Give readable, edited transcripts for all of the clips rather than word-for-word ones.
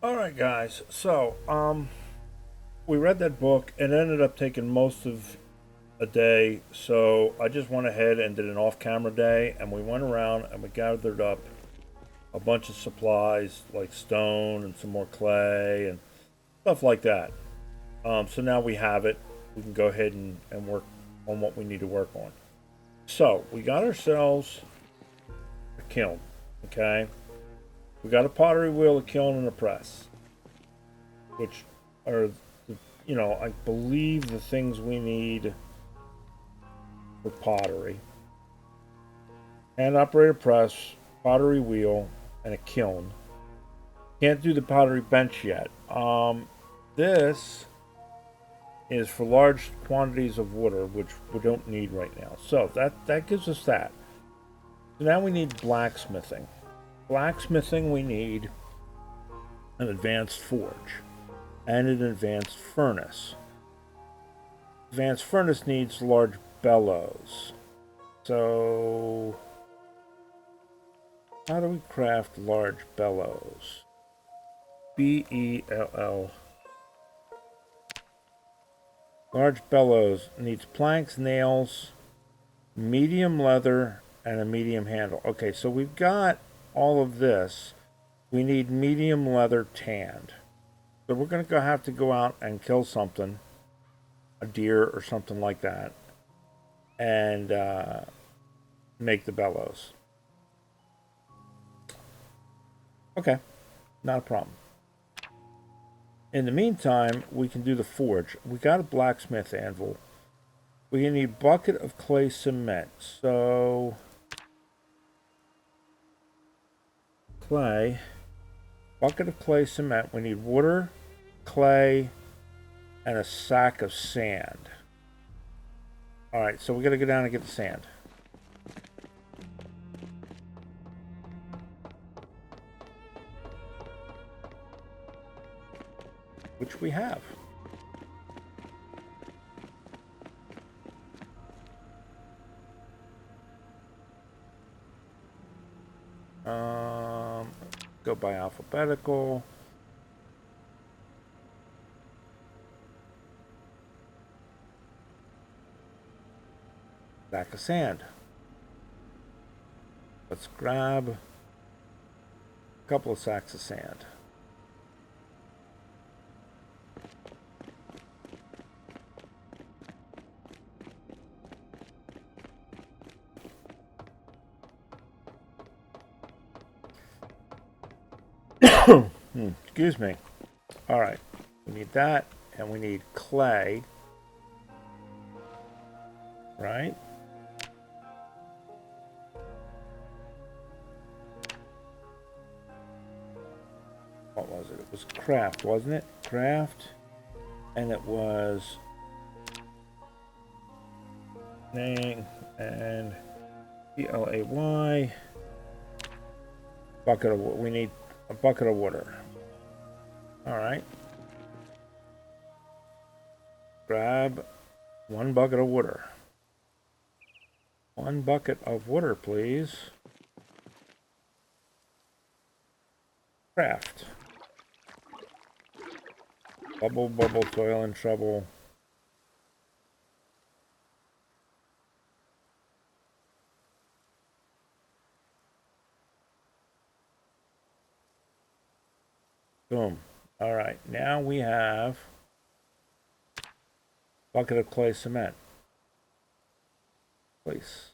All right, guys. So, we read that book. It ended up taking most of a day. So I just went ahead and did an off-camera day, and we went around and we gathered up a bunch of supplies like stone and some more clay and stuff like that. So now we have it. We can go ahead and work on what we need to work on. So we got ourselves a kiln. Okay. We got a pottery wheel, a kiln, and a press, which are I believe the things we need for pottery. Hand operated press, pottery wheel, and a kiln. Can't do the pottery bench yet. This is for large quantities of water, which we don't need right now. So that gives us that. So now we need blacksmithing. Blacksmithing, we need an advanced forge and an advanced furnace. Advanced furnace needs large bellows. So how do we craft large bellows? BELL. Large bellows needs planks, nails, medium leather, and a medium handle. Okay, so we've got all of this. We need medium leather tanned. So we're going to have to go out and kill something, a deer or something like that, and make the bellows. Okay, not a problem. In the meantime, we can do the forge. We got a blacksmith anvil. We need a bucket of clay cement. So clay, bucket of clay cement. We need water, clay, and a sack of sand. All right, so we got to go down and get the sand. Which we have. Go by alphabetical. Sack of sand. Let's grab a couple of sacks of sand. Excuse me. All right, we need that, and we need clay, right? What was it? It was craft, wasn't it? Craft, and it was name and PLAY. Bucket of we need a bucket of water. All right. Grab one bucket of water. One bucket of water, please. Craft. Bubble, bubble, toil and trouble. Boom. All right, now we have bucket of clay cement. Place.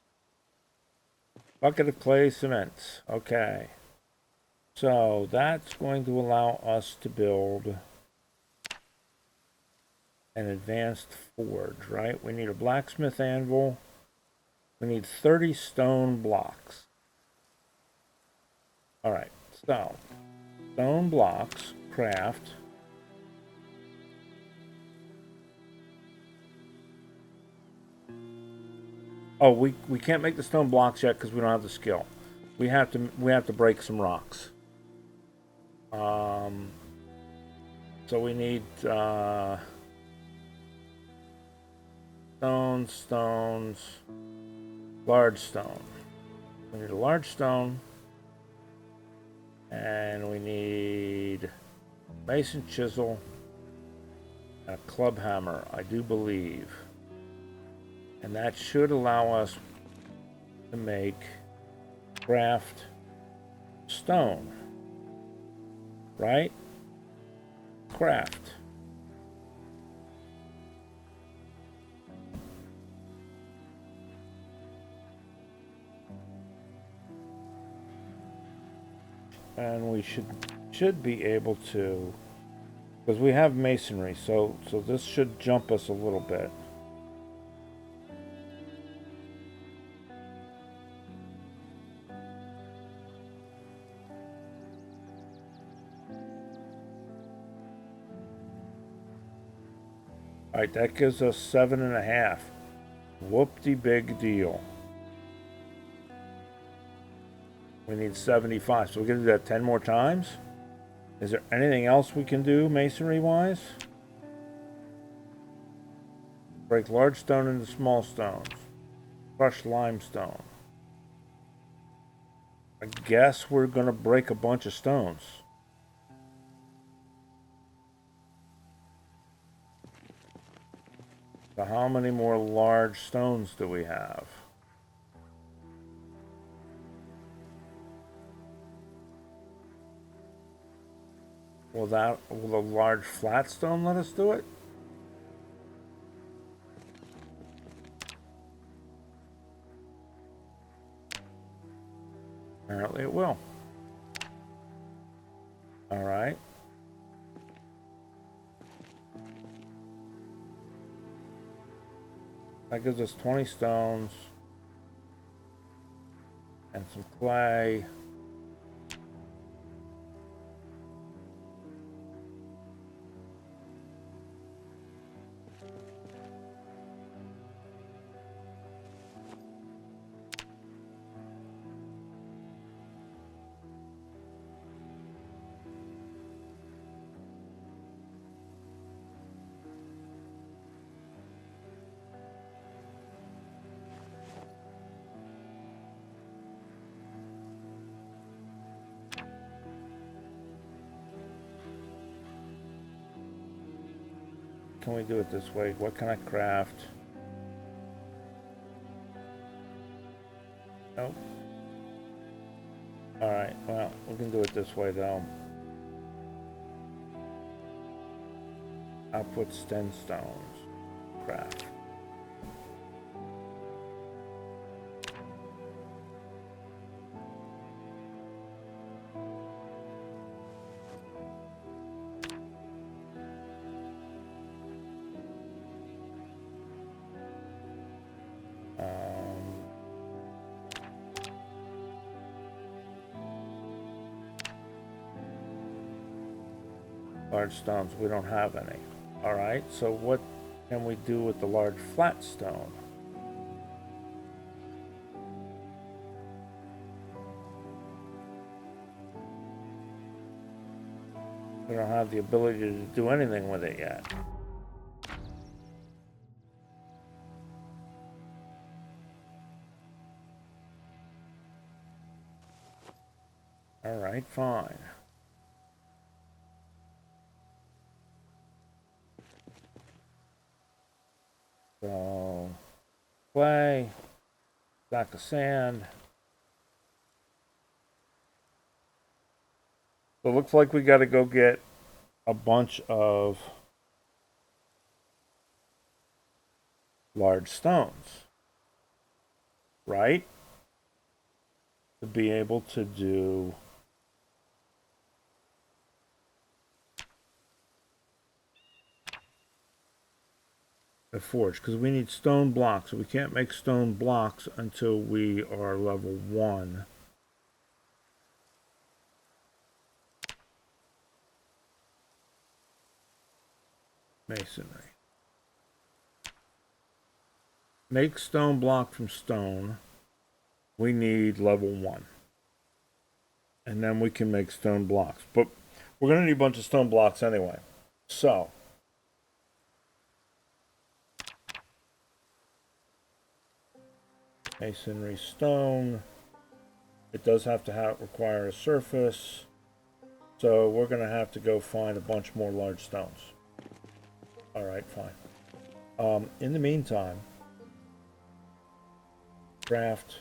Bucket of clay cement. Okay. So that's going to allow us to build an advanced forge, right? We need a blacksmith anvil. We need 30 stone blocks. All right, so stone blocks, craft. Oh, we can't make the stone blocks yet because we don't have the skill. We have to break some rocks. So we need stones, large stone. We need a large stone, and we need mason chisel, and a club hammer, I do believe. And that should allow us to make craft stone, right? Craft. And we should be able to, because we have masonry, so this should jump us a little bit. All right, that gives us 7.5. Whoop-de-big deal. We need 75, so we're gonna do that 10 more times. Is there anything else we can do masonry-wise? Break large stone into small stones. Crush limestone. I guess we're gonna break a bunch of stones. So how many more large stones do we have? Will a large flat stone let us do it? Apparently it will. All right. That gives us 20 stones and some clay. Can we do it this way? What can I craft? Nope. Alright, well, we can do it this way though. Output stem stones. Craft. Large stones, we don't have any. All right, so what can we do with the large flat stone? We don't have the ability to do anything with it yet. All right, fine. So, clay, stack of sand. So it looks like we got to go get a bunch of large stones, right? To be able to do a forge, because we need stone blocks. So we can't make stone blocks until we are level 1. Masonry. Make stone block from stone. We need level 1. And then we can make stone blocks. But we're going to need a bunch of stone blocks anyway. So masonry stone. It does have to require a surface. So we're gonna have to go find a bunch more large stones. Alright, fine. In the meantime, craft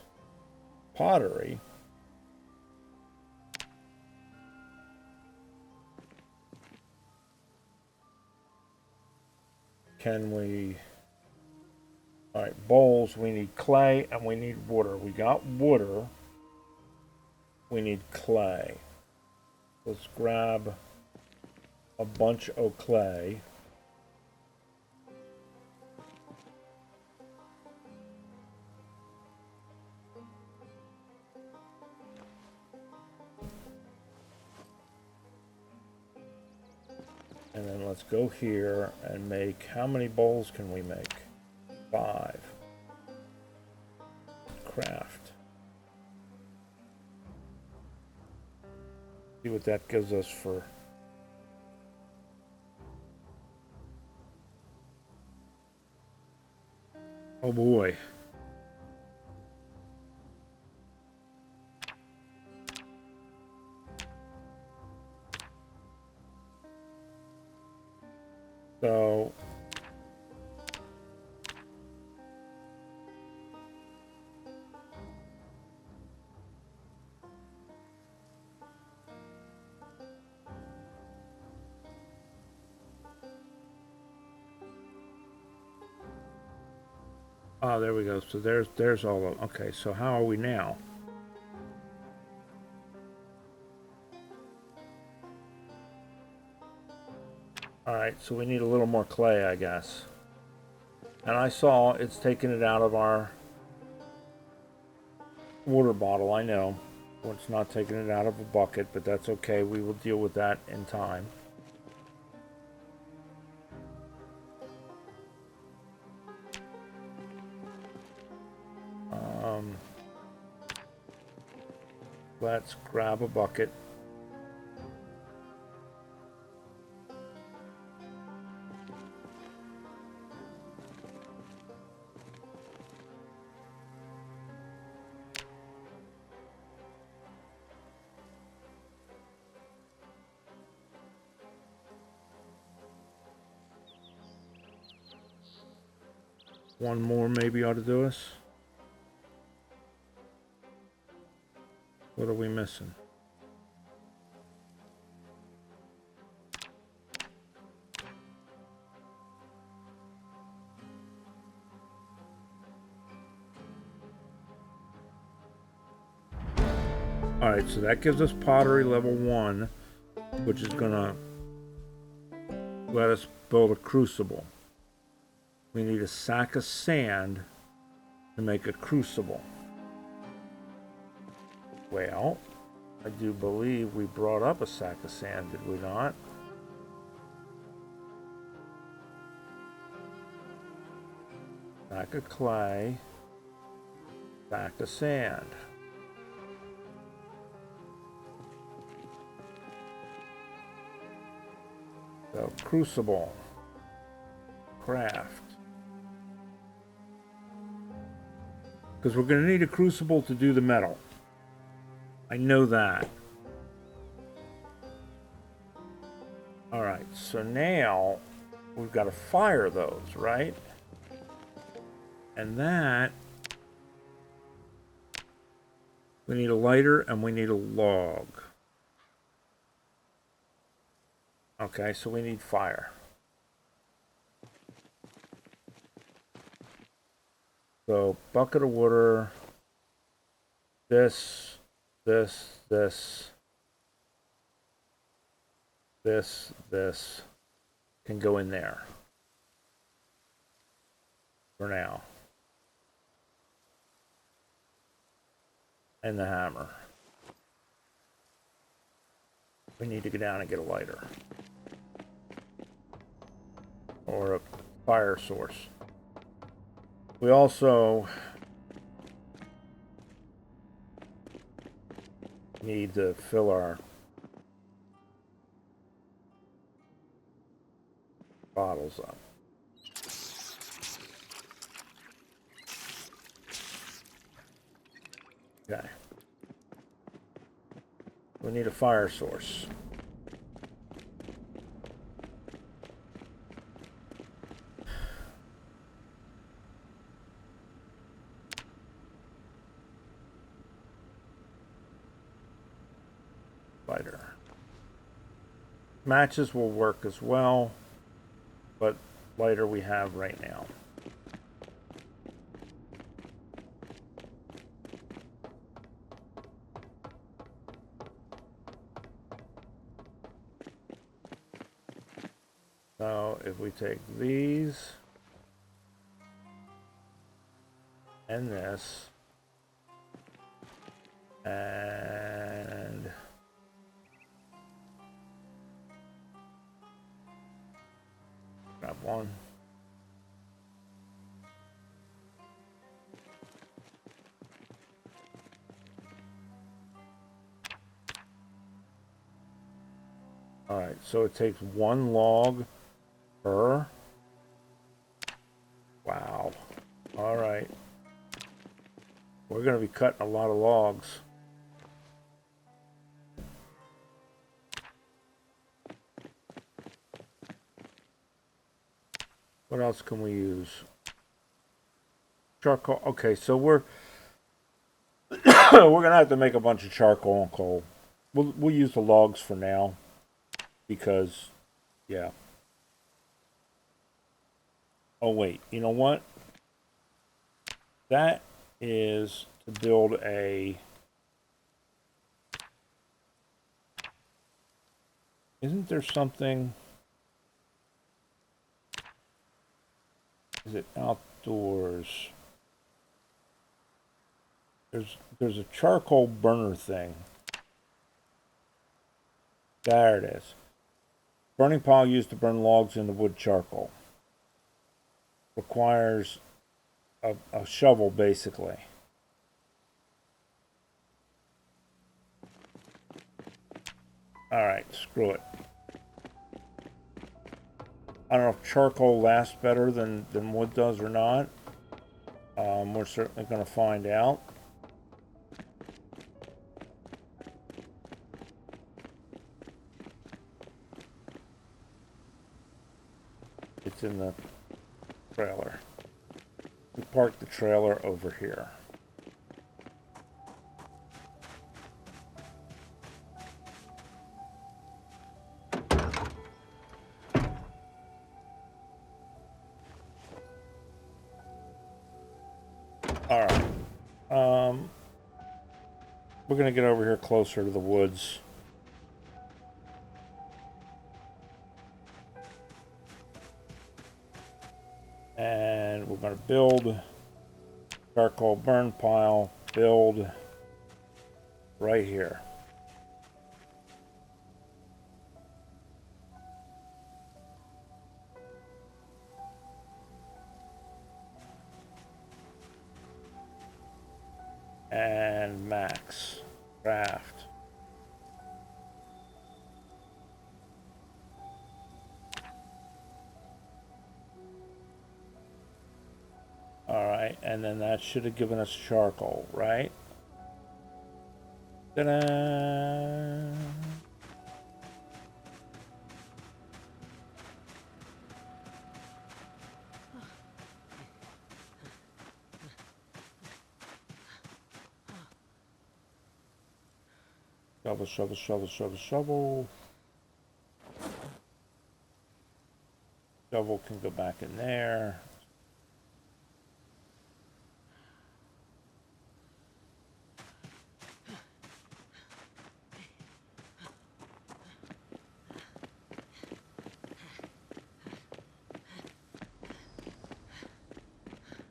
pottery. Can we... Alright, bowls, we need clay and we need water. We got water. We need clay. Let's grab a bunch of clay. And then let's go here and make, how many bowls can we make? 5. Craft. See what that gives us for. Oh boy. So oh, there we go. So there's all of, okay, so how are we now? Alright, so we need a little more clay, I guess. And I saw it's taking it out of our water bottle, I know. It's not taking it out of a bucket, but that's okay. We will deal with that in time. Let's grab a bucket. One more maybe ought to do us. What are we missing? Alright, so that gives us pottery level 1, which is gonna let us build a crucible. We need a sack of sand to make a crucible. Well, I do believe we brought up a sack of sand, did we not? Sack of clay, sack of sand. So, crucible, craft. Because we're going to need a crucible to do the metal. I know that. Alright, so now we've got to fire those, right? And that, we need a lighter and we need a log. Okay, so we need fire. So, bucket of water, this can go in there for now. And the hammer. We need to go down and get a lighter. Or a fire source. We also need to fill our bottles up. Okay. We need a fire source. lighter. Matches will work as well, but lighter we have right now. So if we take these and this and grab one. All right, so it takes one log per. Wow. All right. We're going to be cutting a lot of logs. What else can we use? Charcoal. Okay, so we're we're gonna have to make a bunch of charcoal and coal. We'll use the logs for now because, yeah. Oh wait, you know what? That is to build a. Isn't there something? Is it outdoors? There's a charcoal burner thing. There it is. Burning pile used to burn logs into wood charcoal. Requires a shovel basically. Alright, screw it. I don't know if charcoal lasts better than wood does or not. We're certainly going to find out. It's in the trailer. We parked the trailer over here. Alright. We're going to get over here closer to the woods. And we're going to build charcoal burn pile, build right here. And max craft. Alright, and then that should have given us charcoal, right? Ta-da! Shovel, shovel, shovel, shovel, shovel. Shovel can go back in there.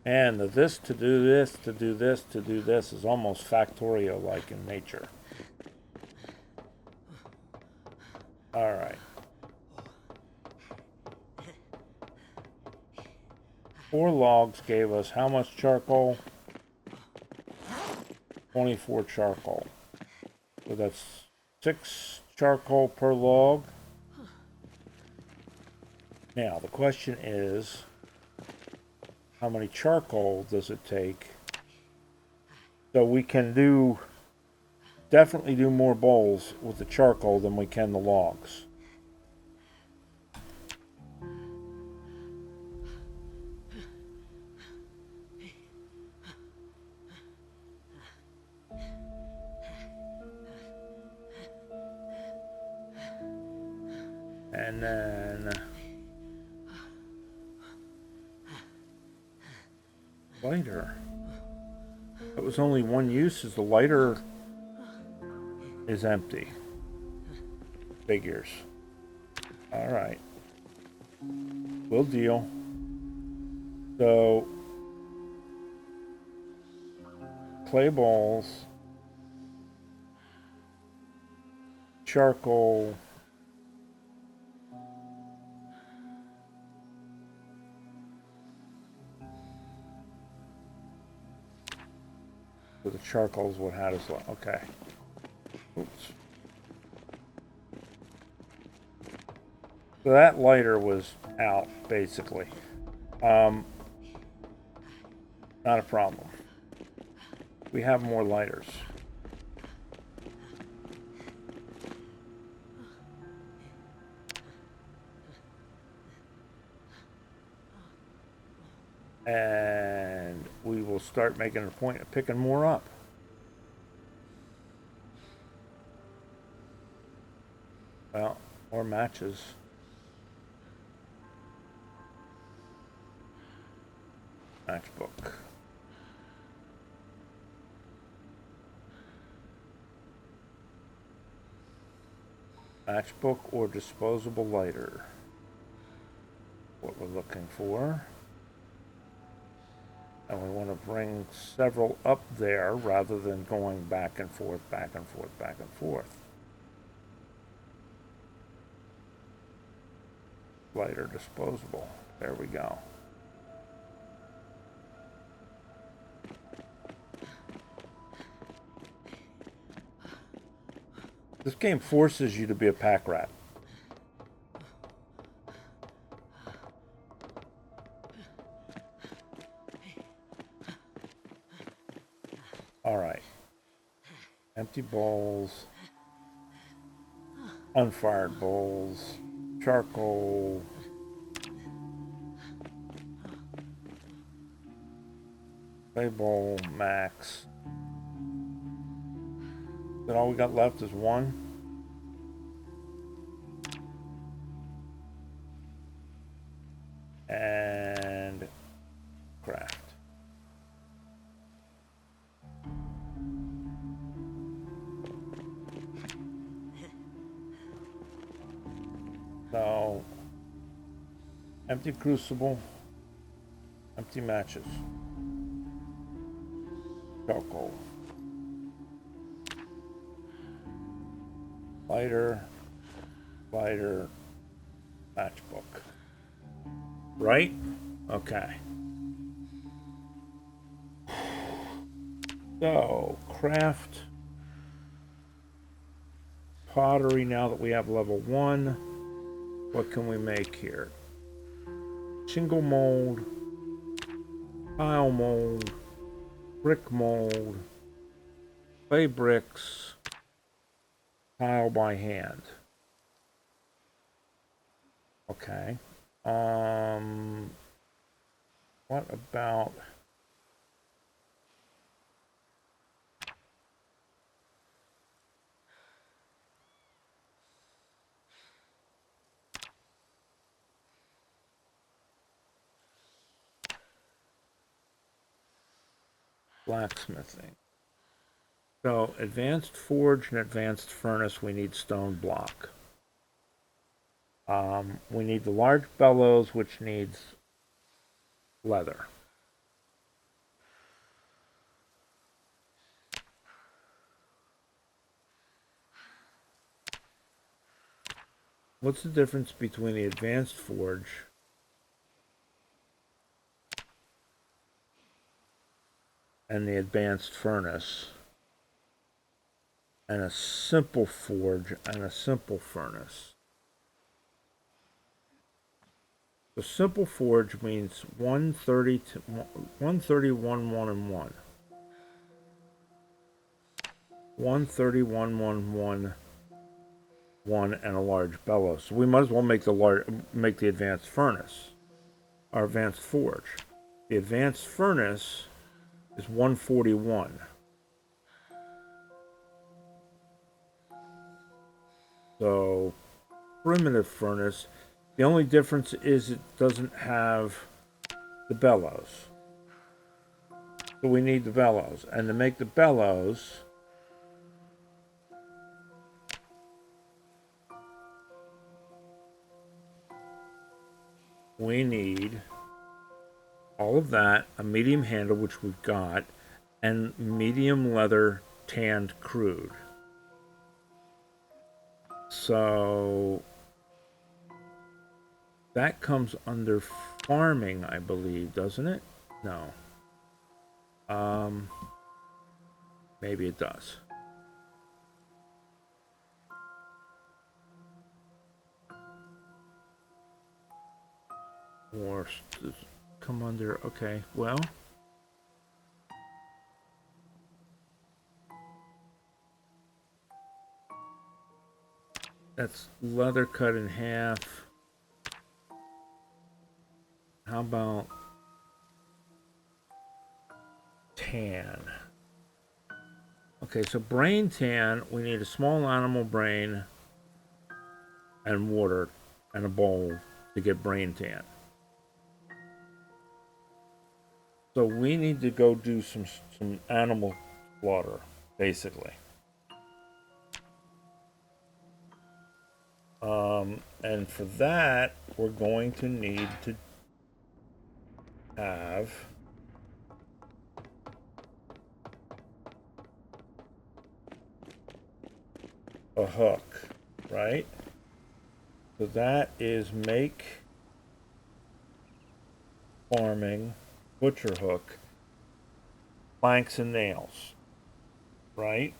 And the this to do this, to do this, to do this is almost Factorio-like in nature. Alright. 4 logs gave us how much charcoal? 24 charcoal. So that's 6 charcoal per log. Now, the question is, how many charcoal does it take? So we can definitely do more bowls with the charcoal than we can the logs. And then lighter. It was only one use, as the lighter is empty. Figures. Alright. We'll deal. So clay balls, charcoal, so the charcoal is what had us. Okay. Oops. So that lighter was out, basically. Not a problem. We have more lighters. And we will start making a point of picking more up. Well, more matches. Matchbook. Matchbook or disposable lighter. What we're looking for. And we want to bring several up there rather than going back and forth, back and forth, back and forth. Lighter disposable. There we go. This game forces you to be a pack rat. All right. Empty bowls. Unfired bowls. Charcoal. Clay bowl max. Then all we got left is one. And craft. So, empty crucible, empty matches, charcoal. Lighter, lighter, matchbook. Right? Okay. So, craft pottery now that we have level 1. What can we make here? Shingle mold, tile mold, brick mold, clay bricks, tile by hand. Okay. What about blacksmithing? So, advanced forge and advanced furnace, we need stone block. We need the large bellows, which needs leather. What's the difference between the advanced forge and the advanced furnace and a simple forge and a simple furnace? The simple forge means 130 to 131, 1 and 1. 131, 1, 1, 1 and a large bellows. So we might as well make the advanced furnace, our advanced forge. The advanced furnace is 141. So primitive furnace. The only difference is it doesn't have the bellows. So we need the bellows. And to make the bellows, we need all of that, a medium handle, which we've got, and medium leather tanned crude. So that comes under farming, I believe, doesn't it? No. Maybe it does. Or come under, okay, well. That's leather cut in half. How about tan? Okay, so brain tan, we need a small animal brain and water and a bowl to get brain tan. So we need to go do some animal slaughter, basically. And for that, we're going to need to have a hook, right? So that is make farming butcher hook planks and nails, right?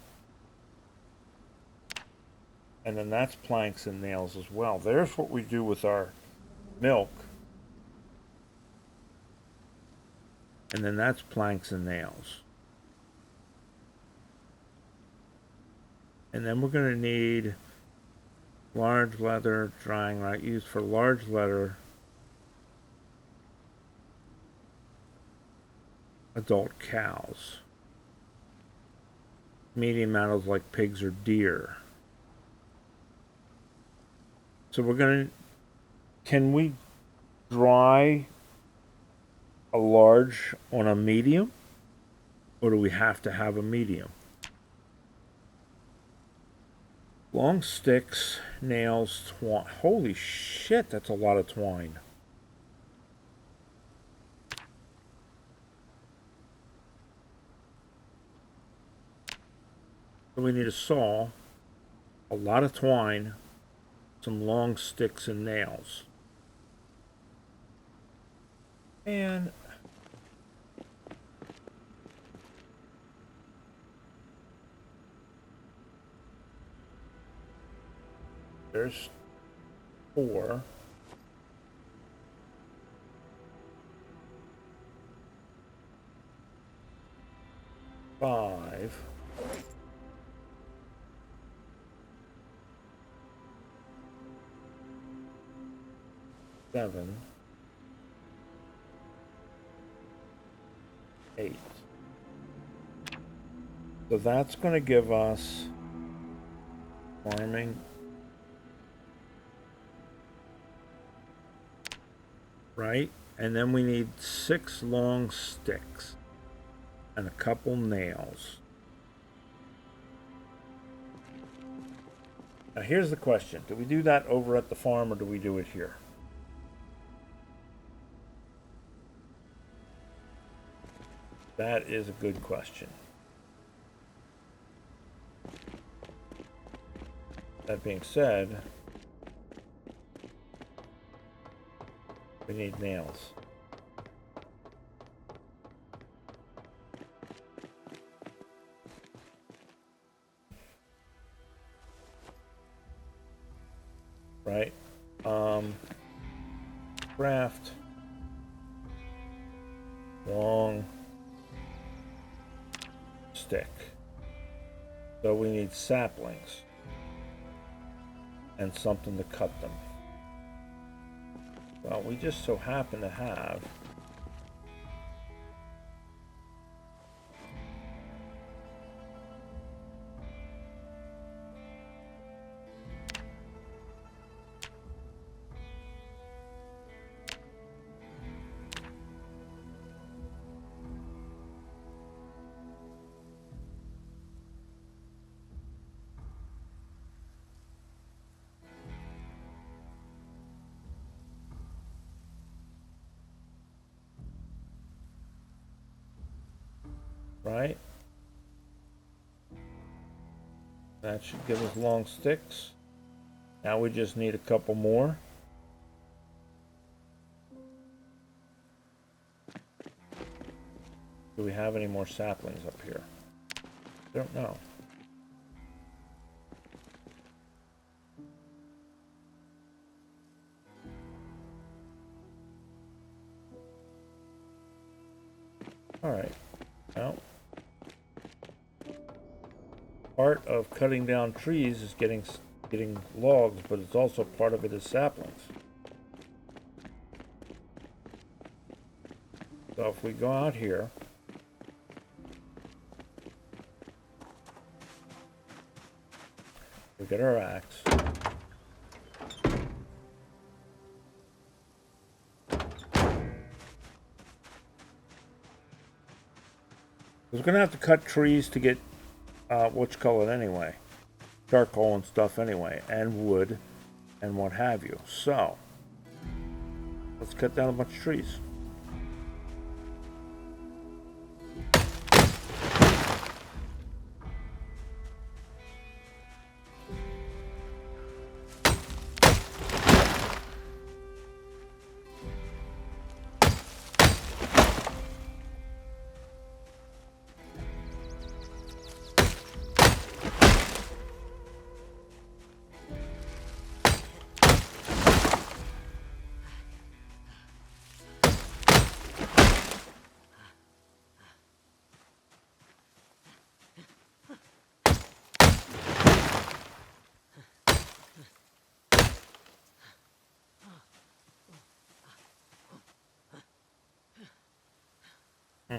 And then that's planks and nails as well. There's what we do with our milk. And then that's planks and nails. And then we're going to need large leather drying right used for large leather adult cows. Medium animals like pigs or deer. So we're going to, can we dry a large on a medium? Or do we have to have a medium? Long sticks, nails, twine. Holy shit, that's a lot of twine. So we need a saw, a lot of twine, some long sticks and nails. And there's 4. 5. 7. 8. So that's going to give us farming, right? And then we need 6 long sticks and a couple nails. Now here's the question. Do we do that over at the farm or do we do it here? That is a good question. That being said, we need nails. Right? Craft. Long stick. So we need saplings and something to cut them. Well, we just so happen to have right? That should give us long sticks. Now we just need a couple more. Do we have any more saplings up here? Don't know. All right. Well, part of cutting down trees is getting logs, but it's also part of it is saplings. So if we go out here, we get our axe. We're gonna have to cut trees to get what you call it anyway, charcoal and stuff anyway, and wood and what have you. So let's cut down a bunch of trees.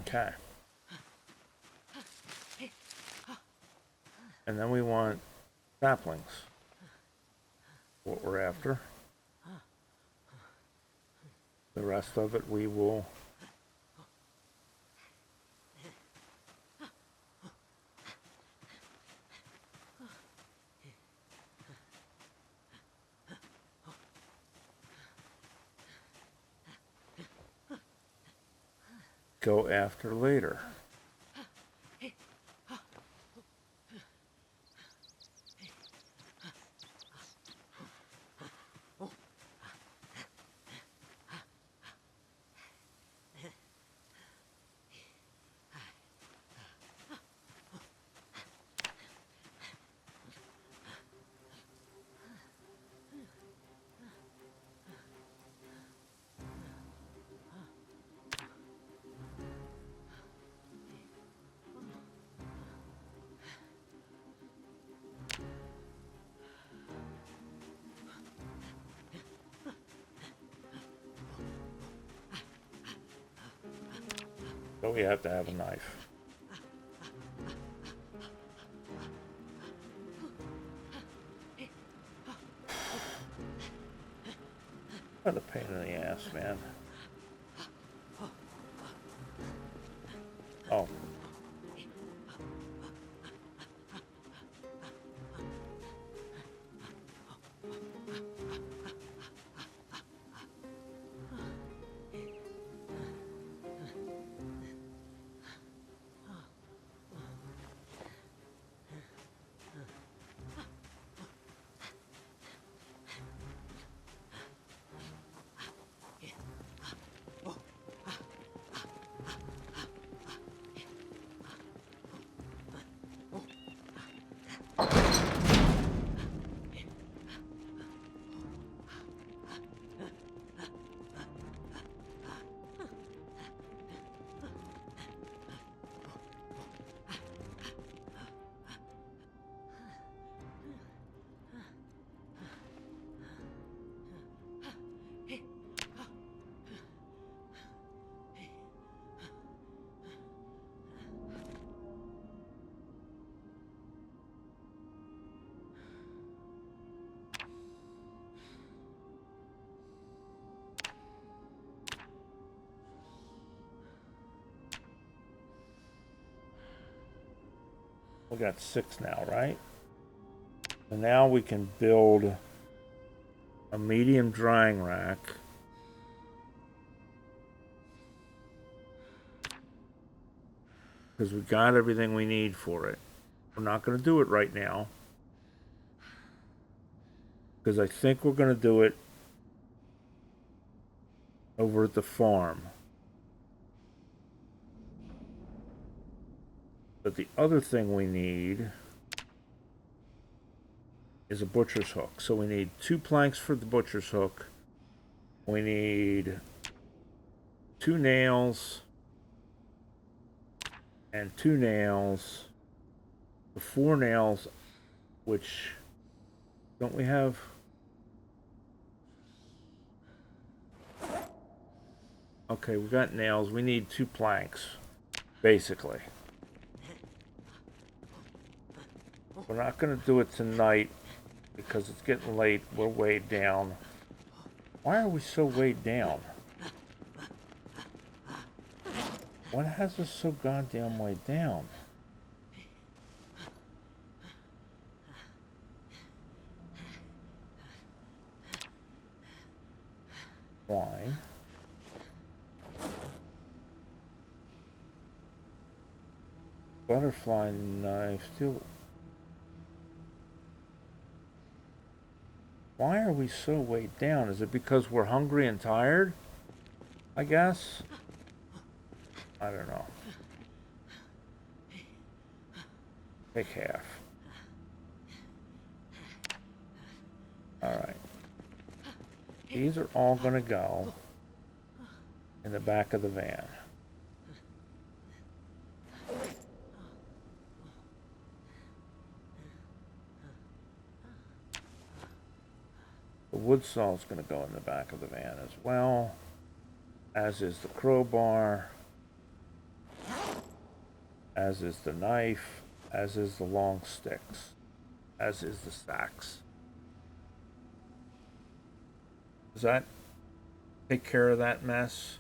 Okay. And then we want saplings. What we're after. The rest of it we will go after later. So we have to have a knife. What a pain in the ass, man. Oh. We got 6 now, right? And now we can build a medium drying rack. because we got everything we need for it. We're not going to do it right now, because I think we're going to do it over at the farm. But the other thing we need is a butcher's hook. So we need 2 planks for the butcher's hook. We need 2 nails and 2 nails. The 4 nails, which don't we have? Okay, we got nails. We need 2 planks, basically. We're not going to do it tonight because it's getting late. We're weighed down. Why are we so weighed down? What has us so goddamn weighed down? Why? Butterfly knife, steel. Why are we so weighed down? Is it because we're hungry and tired? I guess. I don't know. Take half. Alright. These are all going to go in the back of the van. The wood saw is going to go in the back of the van as well, as is the crowbar, as is the knife, as is the long sticks, as is the stacks. Does that take care of that mess?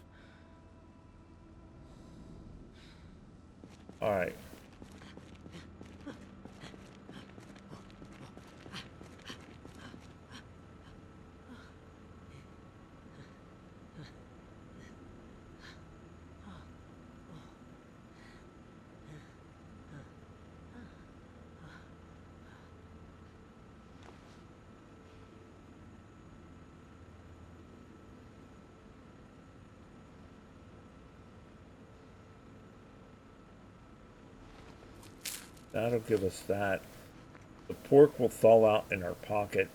All right. That'll give us that. The pork will thaw out in our pocket.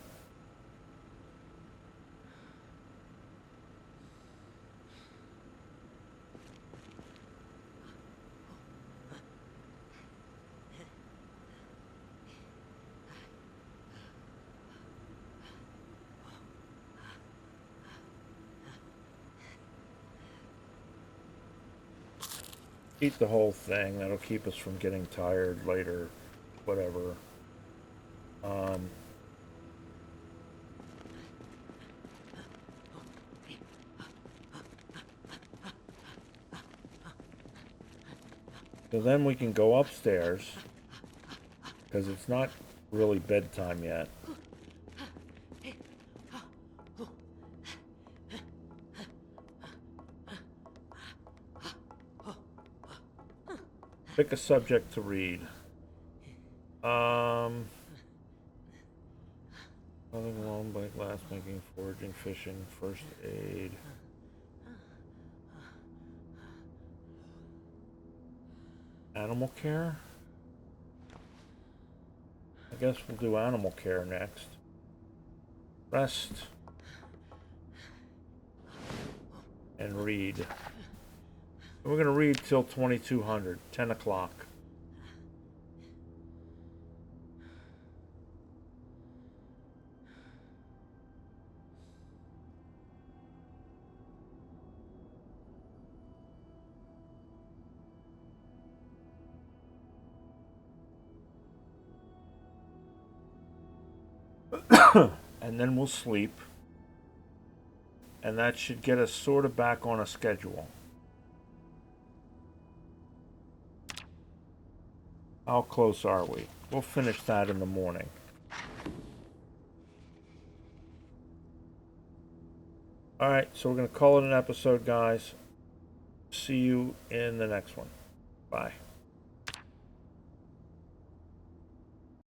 Eat the whole thing. That'll keep us from getting tired later. Whatever. So then we can go upstairs, because it's not really bedtime yet. Pick a subject to read. Nothing alone by glass making, foraging, fishing, first aid. Animal care? I guess we'll do animal care next. Rest. And read. We're going to read till 2200, 10 o'clock. And then we'll sleep. And that should get us sort of back on a schedule. How close are we? We'll finish that in the morning. Alright, so we're going to call it an episode, guys. See you in the next one. Bye.